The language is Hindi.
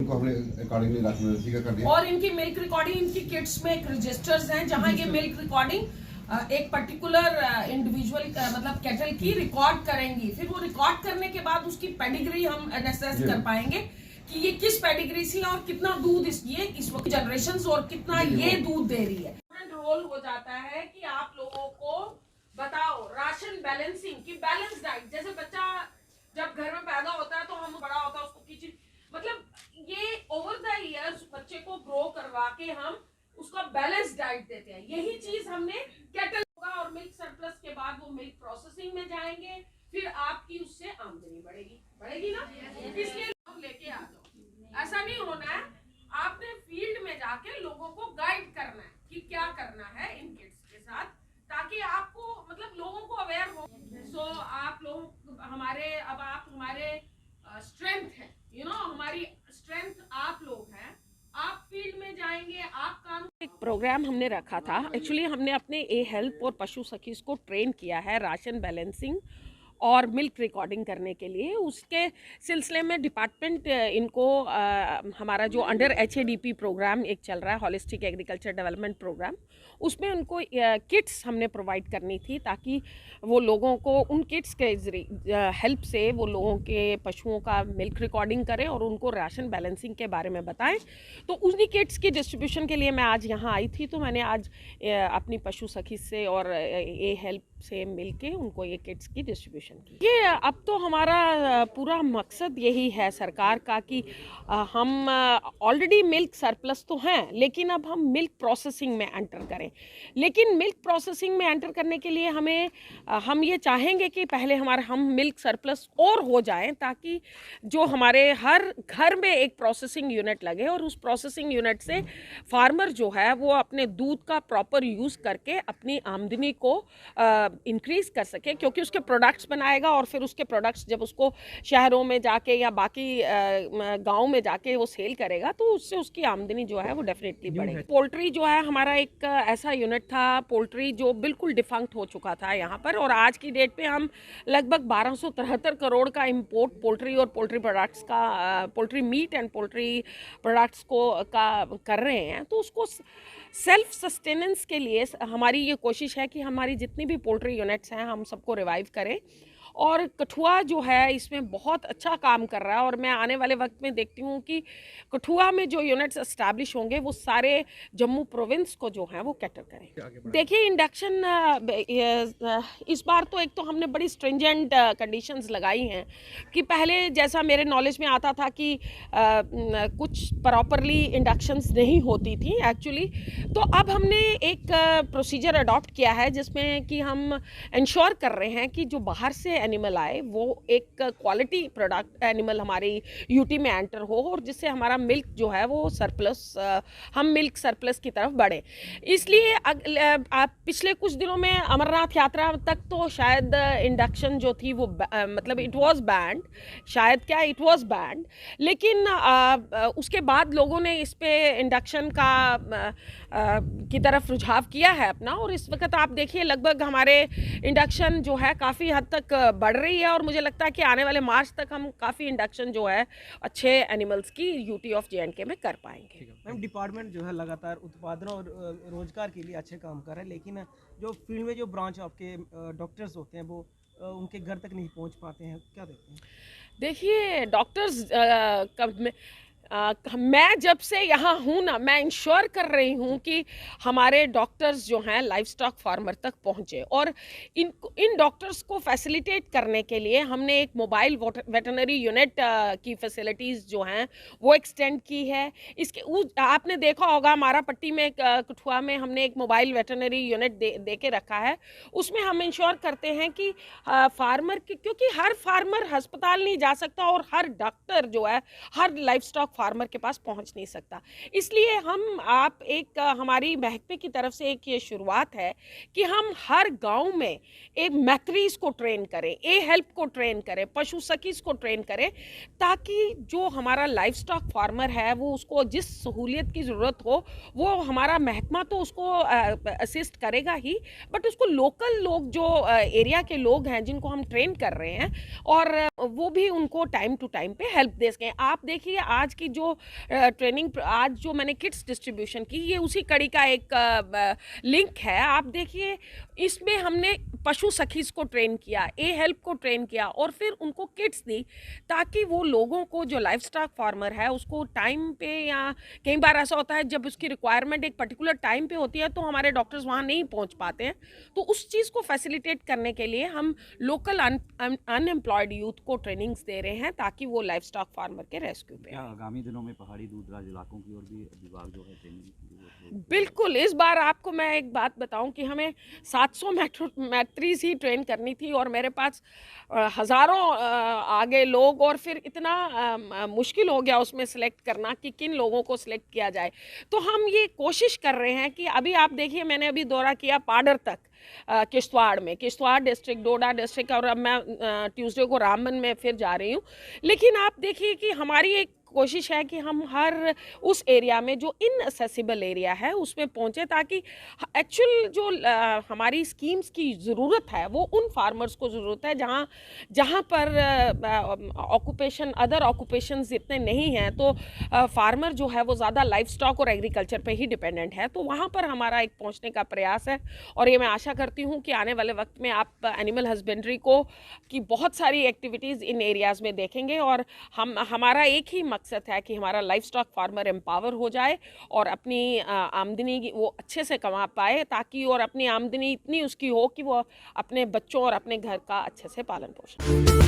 उनको हमने अकॉर्डिंगली राशि का कर दिया। और इनकी मिल्क रिकॉर्डिंग, इनकी किट्स में एक रजिस्टर्स हैं जहां ये मिल्क रिकॉर्डिंग एक पर्टिकुलर इंडिविजुअल मतलब कैटल की रिकॉर्ड करेंगी। फिर वो रिकॉर्ड करने के बाद उसकी पेडिग्री हम एनालिसिस कर पाएंगे कि ये किस पेडिग्री से और कितना दूध ये इस वक्त जनरेशन और कितना ये दूध दे रही है। रोल हो जाता है कि आप लोगों को बताओ राशन बैलेंसिंग की बैलेंस डाइट। जैसे बच्चा जब घर में पैदा होता है तो हम बड़ा होता है उसको किचन मतलब ये ओवर द इयर्स बच्चे को ग्रो करवा के हम उसका बैलेंस डाइट देते हैं। यही चीज हमने कैटल होगा और मिल्क सरप्लस के बाद वो मिल्क प्रोसेसिंग में जाएंगे, फिर आपकी उससे आमदनी बढ़ेगी ना। इसलिए लोग लेके आ जाओ। ऐसा नहीं होना है, आपने फील्ड में जाके लोगों को गाइड करना है कि क्या करना है इन किड्स के साथ, ताकि आपको मतलब लोगों को अवेयर हो। सो आप लोग हमारे स्ट्रेंथ है, हमारी स्ट्रेंथ आप लोग हैं। आप फील्ड में जाएंगे, आप काम। एक प्रोग्राम हमने रखा था, एक्चुअली हमने अपने ए हेल्प और पशु सखीज को ट्रेन किया है राशन बैलेंसिंग और मिल्क रिकॉर्डिंग करने के लिए। उसके सिलसिले में डिपार्टमेंट इनको हमारा जो अंडर HADP प्रोग्राम एक चल रहा है, हॉलिस्टिक एग्रीकल्चर डेवलपमेंट प्रोग्राम, उसमें उनको किट्स हमने प्रोवाइड करनी थी ताकि वो लोगों को उन किट्स के हेल्प से वो लोगों के पशुओं का मिल्क रिकॉर्डिंग करें और उनको राशन बैलेंसिंग के बारे में बताएं। तो उन्हीं किट्स की डिस्ट्रीब्यूशन के लिए मैं आज यहाँ आई थी। तो मैंने आज अपनी पशु सखी से और ए हेल्प से मिलके उनको ये किट्स की डिस्ट्रीब्यूशन की। ये अब तो हमारा पूरा मकसद यही है सरकार का कि हम ऑलरेडी मिल्क सरप्लस तो हैं, लेकिन अब हम मिल्क प्रोसेसिंग में एंटर करें। लेकिन मिल्क प्रोसेसिंग में एंटर करने के लिए हम ये चाहेंगे कि पहले हम मिल्क सरप्लस और हो जाएं, ताकि जो हमारे हर घर में एक प्रोसेसिंग यूनिट लगे और उस प्रोसेसिंग यूनिट से फार्मर जो है वो अपने दूध का प्रॉपर यूज़ करके अपनी आमदनी को इंक्रीज़ कर सके, क्योंकि उसके प्रोडक्ट्स बनाएगा और फिर उसके प्रोडक्ट्स जब उसको शहरों में जाके या बाकी गांव में जाके वो सेल करेगा तो उससे उसकी आमदनी जो है वो डेफिनेटली बढ़ेगी। पोल्ट्री जो है हमारा एक ऐसा यूनिट था, पोल्ट्री जो बिल्कुल डिफंक्ट हो चुका था यहाँ पर, और आज की डेट पे हम लगभग 1273 करोड़ का इंपोर्ट पोल्ट्री और पोल्ट्री प्रोडक्ट्स का poultry meet and poultry products कर रहे हैं। तो उसको सेल्फ सस्टेनेंस के लिए हमारी ये कोशिश है कि हमारी जितनी भी पोल्ट्री यूनिट्स हैं हम सबको रिवाइव करें। और कठुआ जो है इसमें बहुत अच्छा काम कर रहा है, और मैं आने वाले वक्त में देखती हूँ कि कठुआ में जो यूनिट्स एस्टैब्लिश होंगे वो सारे जम्मू प्रोविंस को जो है वो कैटर करें। देखिए इंडक्शन इस बार तो एक तो हमने बड़ी स्ट्रिंजेंट कंडीशंस लगाई हैं कि पहले जैसा मेरे नॉलेज में आता था कि कुछ प्रॉपरली इंडक्शंस नहीं होती थी एक्चुअली। तो अब हमने एक प्रोसीजर अडॉप्ट किया है जिसमें कि हम इंश्योर कर रहे हैं कि जो बाहर से एनिमल आए वो एक क्वालिटी प्रोडक्ट एनिमल हमारी यूटी में एंटर हो, और जिससे हमारा मिल्क जो है वो सरप्लस हम मिल्क सरप्लस की तरफ बढ़े। इसलिए पिछले कुछ दिनों में अमरनाथ यात्रा तक तो शायद इंडक्शन जो थी वो मतलब इट वाज बैंड, शायद क्या इट वाज बैंड, लेकिन उसके बाद लोगों ने इस पे इंडक्शन की तरफ रुझाव किया है अपना, और इस वक्त आप देखिए लगभग हमारे इंडक्शन जो है काफ़ी हद तक बढ़ रही है, और मुझे लगता है कि आने वाले मार्च तक हम काफ़ी इंडक्शन जो है अच्छे एनिमल्स की यूटी ऑफ JNK में कर पाएंगे। मैम डिपार्टमेंट जो है लगातार उत्पादन और रोजगार के लिए अच्छे काम कर रहे हैं, लेकिन जो फील्ड में जो ब्रांच आपके डॉक्टर्स होते हैं वो उनके घर तक नहीं पहुंच पाते हैं, क्या देखते हैं? देखिए डॉक्टर्स मैं जब से यहाँ हूँ ना, मैं इंश्योर कर रही हूँ कि हमारे डॉक्टर्स जो हैं लाइफ स्टॉक फार्मर तक पहुँचे, और इन डॉक्टर्स को फैसिलिटेट करने के लिए हमने एक मोबाइल वेटरनरी यूनिट की फैसिलिटीज़ जो हैं वो एक्सटेंड की है। आपने देखा होगा हमारा पट्टी में कठुआ में हमने एक मोबाइल वेटरनरी यूनिट दे के रखा है। उसमें हम इंश्योर करते हैं कि फार्मर की, क्योंकि हर फार्मर अस्पताल नहीं जा सकता और हर डॉक्टर जो है हर लाइफ स्टॉक फार्मर के पास पहुंच नहीं सकता, इसलिए हमारी महकमे की तरफ से एक ये शुरुआत है कि हम हर गांव में एक मैत्रीज को ट्रेन करें, ए हेल्प को ट्रेन करें, पशु सखीज को ट्रेन करें, ताकि जो हमारा लाइफ स्टॉक फार्मर है वो उसको जिस सहूलियत की ज़रूरत हो वो हमारा महकमा तो उसको असिस्ट करेगा ही, बट उसको लोकल लोग जो एरिया के लोग हैं जिनको हम ट्रेन कर रहे हैं और वो भी उनको टाइम टू टाइम पे हेल्प दे सकें। आप देखिए आज की जो ट्रेनिंग, आज जो मैंने किट्स डिस्ट्रीब्यूशन की, ये उसी कड़ी का एक लिंक है। आप देखिए इसमें हमने पशु सखीज़ को ट्रेन किया, ए हेल्प को ट्रेन किया और फिर उनको किट्स दी, ताकि वो लोगों को, जो लाइफ स्टॉक फार्मर है, उसको टाइम पे, या कई बार ऐसा होता है जब उसकी रिक्वायरमेंट एक पर्टिकुलर टाइम पे होती है तो हमारे डॉक्टर्स वहाँ नहीं पहुँच पाते हैं, तो उस चीज़ को फैसिलिटेट करने के लिए हम लोकल अनएम्प्लॉयड यूथ को ट्रेनिंग्स दे रहे हैं, ताकि वो लाइफ स्टॉक फार्मर के रेस्क्यू पे। क्या आगामी दिनों में पहाड़ी दूरदराज इलाकों की ओर भी विभाग जो है ट्रेनिंग? बिल्कुल, इस बार आपको मैं एक बात बताऊं कि हमें 700 मैट्रीज ही ट्रेन करनी थी और मेरे पास हज़ारों आगे लोग, और फिर इतना मुश्किल हो गया उसमें सेलेक्ट करना कि किन लोगों को सिलेक्ट किया जाए। तो हम ये कोशिश कर रहे हैं कि अभी आप देखिए, मैंने अभी दौरा किया पाडर तक, किश्तवाड़ में, किश्तवाड़ डिस्ट्रिक्ट, डोडा डिस्ट्रिक्ट, और अब मैं ट्यूसडे को रामबन में फिर जा रही हूँ। लेकिन आप देखिए कि हमारी एक कोशिश है कि हम हर उस एरिया में जो इनएसेसिबल एरिया है उसमें पहुंचे, ताकि एक्चुअल जो हमारी स्कीम्स की ज़रूरत है वो उन फार्मर्स को ज़रूरत है जहां पर ऑक्यूपेशन, अदर ऑक्यूपेशंस इतने नहीं हैं, तो फार्मर जो है वो ज़्यादा लाइफ स्टॉक और एग्रीकल्चर पे ही डिपेंडेंट है। तो वहाँ पर हमारा एक पहुँचने का प्रयास है, और ये मैं आशा करती हूँ कि आने वाले वक्त में आप एनिमल हस्बेंड्री को की बहुत सारी एक्टिविटीज़ इन एरियाज़ में देखेंगे, और हमारा एक ही मकसद है कि हमारा लाइफ स्टॉक फार्मर एम्पावर हो जाए और अपनी आमदनी वो अच्छे से कमा पाए, ताकि और अपनी आमदनी इतनी उसकी हो कि वो अपने बच्चों और अपने घर का अच्छे से पालन पोषण।